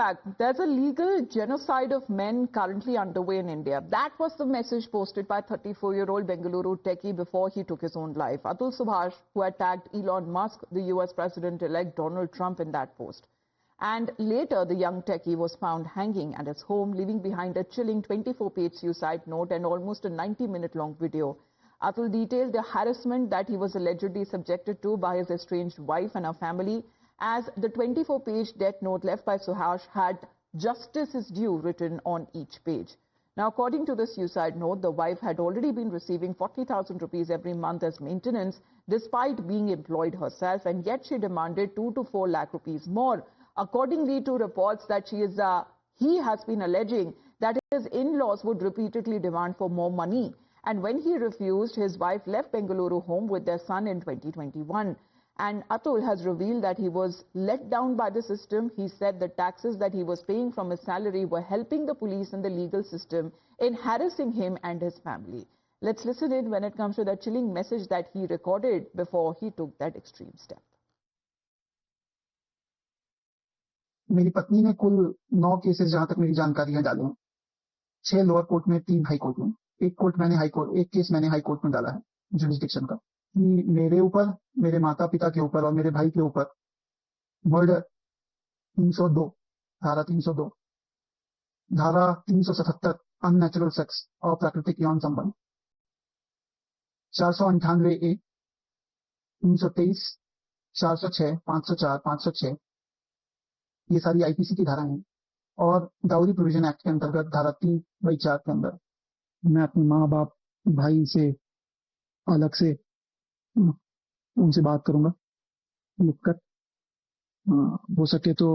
back. There's a legal genocide of men currently underway in India. That was the message posted by 34-year-old Bengaluru techie before he took his own life. Atul Subhash, who had tagged Elon Musk, the US President-elect Donald Trump, in that post. And later, the young techie was found hanging at his home, leaving behind a chilling 24-page suicide note and almost a 90-minute-long video. Atul detailed the harassment that he was allegedly subjected to by his estranged wife and her family, as the 24-page death note left by Subhash had "Justice is due" written on each page. Now, according to the suicide note, the wife had already been receiving 40,000 rupees every month as maintenance, despite being employed herself, and yet she demanded 2 to 4 lakh rupees more. Accordingly to reports that he has been alleging that his in-laws would repeatedly demand for more money. And when he refused, his wife left Bengaluru home with their son in 2021. And Atul has revealed that he was let down by the system. He said the taxes that he was paying from his salary were helping the police and the legal system in harassing him and his family. Let's listen in when it comes to that chilling message that he recorded before he took that extreme step. मेरी पत्नी ने कुल 9 cases जहां तक मेरी जानकारियां डाले हैं, 6 लोअर कोर्ट में, 3 हाई कोर्ट में, एक केस मैंने हाई कोर्ट में डाला है जुरिस्डिक्शन का। मेरे ऊपर, मेरे माता पिता के ऊपर और मेरे भाई के ऊपर मर्डर 302, धारा 302, धारा 377 अननेचुरल सेक्स और प्राकृतिक यौन संबंध, 498A, 323, 406, 504, 506, ये सारी आईपीसी की धाराएं हैं। और डाउरी प्रोविजन एक्ट के अंतर्गत धारा 3/4 के अंदर मैं अपने माँ बाप भाई से अलग से उनसे बात करूंगा, लिखकर। हो सके तो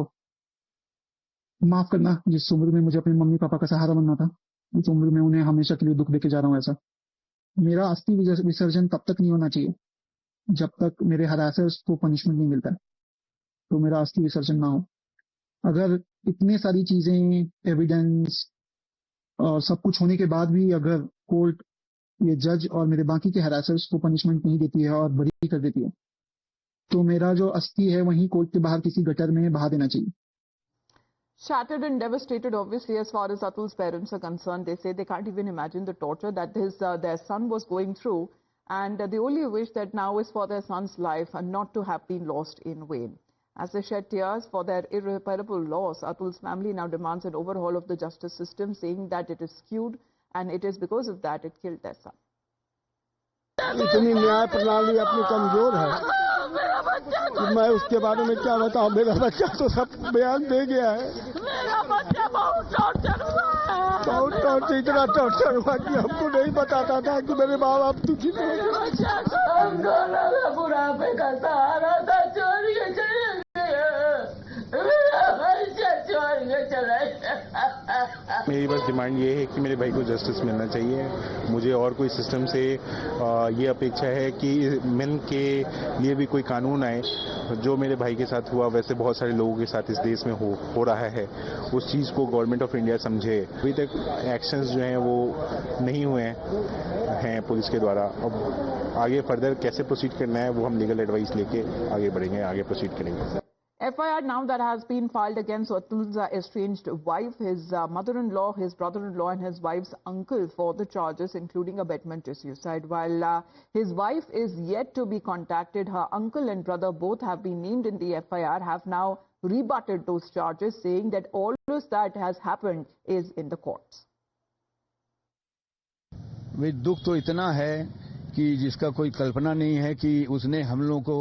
माफ करना, जिस उम्र में मुझे अपने मम्मी पापा का सहारा बनना था, उस उम्र में उन्हें हमेशा के लिए दुख देके जा रहा हूं। ऐसा मेरा अस्थि विसर्जन तब तक नहीं होना चाहिए जब तक मेरे हरासर्स को पनिशमेंट नहीं मिलता है, तो मेरा अस्थि विसर्जन ना हो। अगर इतने सारी चीजें, एविडेंस और सब कुछ होने के बाद भी अगर कोर्ट, ये जज और मेरे बाकी के हरासर्स को पनिशमेंट नहीं देती है और बरी कर देती है, तो मेरा जो अस्थि है वहीं कोर्ट के बाहर किसी गटर में बहा देना चाहिए। Shattered and devastated, obviously, as far as Atul's parents are concerned. They say they can't even imagine the torture that their son was going through, and they only wish that now is for their son's life and not to have been lost in vain. As they shed tears for their irreparable loss, Atul's family now demands an overhaul of the justice system, saying that it is skewed and it is because of that it killed their son. इतनी न्याय प्रणाली अपनी कमजोर है कि मैं उसके बारे में क्या बताऊं। मेरा बच्चा तो सब बयान दे गया है। मेरा बच्चा बहुत टॉर्चर हुआ है, बहुत टॉर्चर, इतना टॉर्चर हुआ कि हमको नहीं बताता था कि मेरे माँ बाप दुखी थे। बच्चा को हम दोनों का बुढ़ापे का सहारा था, चोरी के चले गए, मेरा बच्चा चोरी के चला गया। मेरी बस डिमांड ये है कि मेरे भाई को जस्टिस मिलना चाहिए। मुझे और कोई सिस्टम से ये अपेक्षा है कि मेन के लिए भी कोई कानून आए। जो मेरे भाई के साथ हुआ वैसे बहुत सारे लोगों के साथ इस देश में हो रहा है, उस चीज़ को गवर्नमेंट ऑफ इंडिया समझे। अभी तक एक्शंस जो हैं वो नहीं हुए हैं पुलिस के द्वारा। अब आगे फर्दर कैसे प्रोसीड करना है वो हम लीगल एडवाइस लेके आगे बढ़ेंगे, आगे प्रोसीड करेंगे। FIR now that has been filed against Atul's estranged wife, his mother-in-law, his brother-in-law and his wife's uncle for the charges, including abetment to suicide. While his wife is yet to be contacted, her uncle and brother both have been named in the FIR, have now rebutted those charges, saying that all that has happened is in the courts. वे दुख तो इतना है कि जिसका कोई कल्पना नहीं है कि उसने हम लोगों को,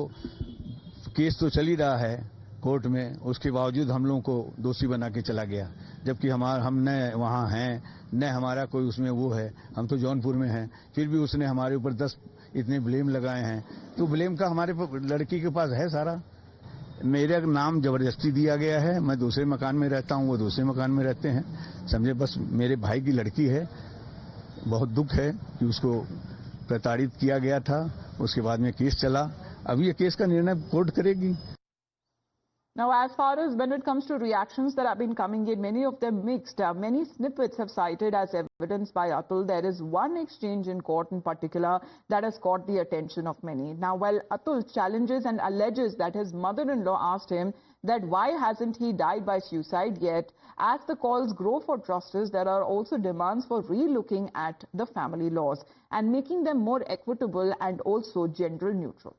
केस तो चल ही रहा है कोर्ट में, उसके बावजूद हम लोगों को दोषी बना के चला गया, जबकि हम न वहाँ हैं न हमारा कोई उसमें वो है। हम तो जौनपुर में हैं, फिर भी उसने हमारे ऊपर 10 इतने ब्लेम लगाए हैं। तो ब्लेम का हमारे लड़की के पास है सारा। मेरा नाम जबरदस्ती दिया गया है, मैं दूसरे मकान में रहता हूँ, वो दूसरे मकान में रहते हैं, समझे। बस मेरे भाई की लड़की है, बहुत दुख है कि उसको प्रताड़ित किया गया था। उसके बाद में केस चला, अभी ये केस का निर्णय कोर्ट करेगी। Now, as far as when it comes to reactions that have been coming in, many of them mixed. Many snippets have cited as evidence by Atul. There is one exchange in court in particular that has caught the attention of many. Now, while Atul challenges and alleges that his mother-in-law asked him that why hasn't he died by suicide yet? As the calls grow for justice, there are also demands for re-looking at the family laws and making them more equitable and also gender neutral.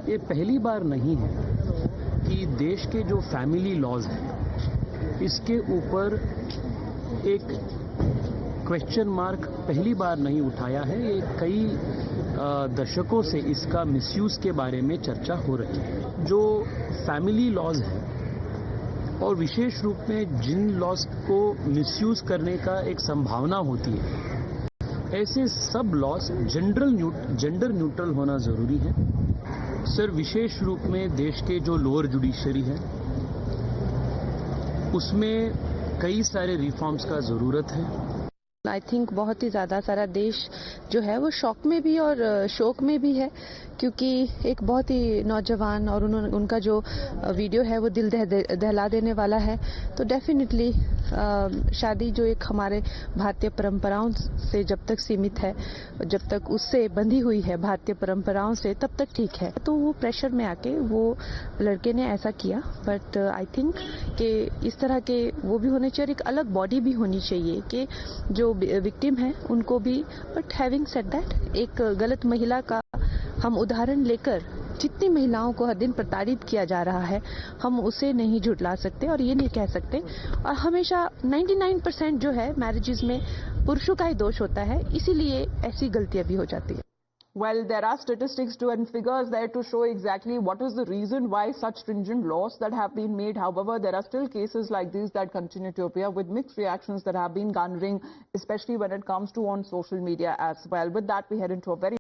ये पहली बार नहीं है कि देश के जो family laws हैं इसके ऊपर एक क्वेश्चन मार्क पहली बार नहीं उठाया है। ये कई दशकों से इसका मिसयूज के बारे में चर्चा हो रही है। जो फैमिली लॉज हैं और विशेष रूप में जिन लॉज को मिसयूज करने का एक संभावना होती है, ऐसे सब लॉज जेंडर न्यूट्रल होना जरूरी है। सर, विशेष रूप में देश के जो लोअर जुडिशरी है उसमें कई सारे रिफॉर्म्स का जरूरत है। आई थिंक बहुत ही ज़्यादा सारा देश जो है वो शौक में भी और शोक में भी है, क्योंकि एक बहुत ही नौजवान और उनका जो वीडियो है वो दिल दहला देने वाला है। तो डेफिनेटली शादी जो एक हमारे भारतीय परंपराओं से जब तक सीमित है, जब तक उससे बंधी हुई है भारतीय परंपराओं से, तब तक ठीक है। तो वो प्रेशर में आके वो लड़के ने ऐसा किया, बट आई थिंक कि इस तरह के वो भी होने चाहिए, एक अलग बॉडी भी होनी चाहिए कि जो विक्टिम है उनको भी। बट हैविंग सेड दैट, एक गलत महिला का हम उदाहरण लेकर जितनी महिलाओं को हर दिन प्रताड़ित किया जा रहा है, हम उसे नहीं झुठला सकते और ये नहीं कह सकते। और हमेशा 99% जो है मैरिजेस में पुरुषों का ही दोष होता है, इसीलिए ऐसी गलतियां भी हो जाती है। Well, there are statistics too and figures there to show exactly what is the reason why such stringent laws that have been made. However, there are still cases like these that continue to appear with mixed reactions that have been garnering, especially when it comes to on social media as well. With that, we head into a very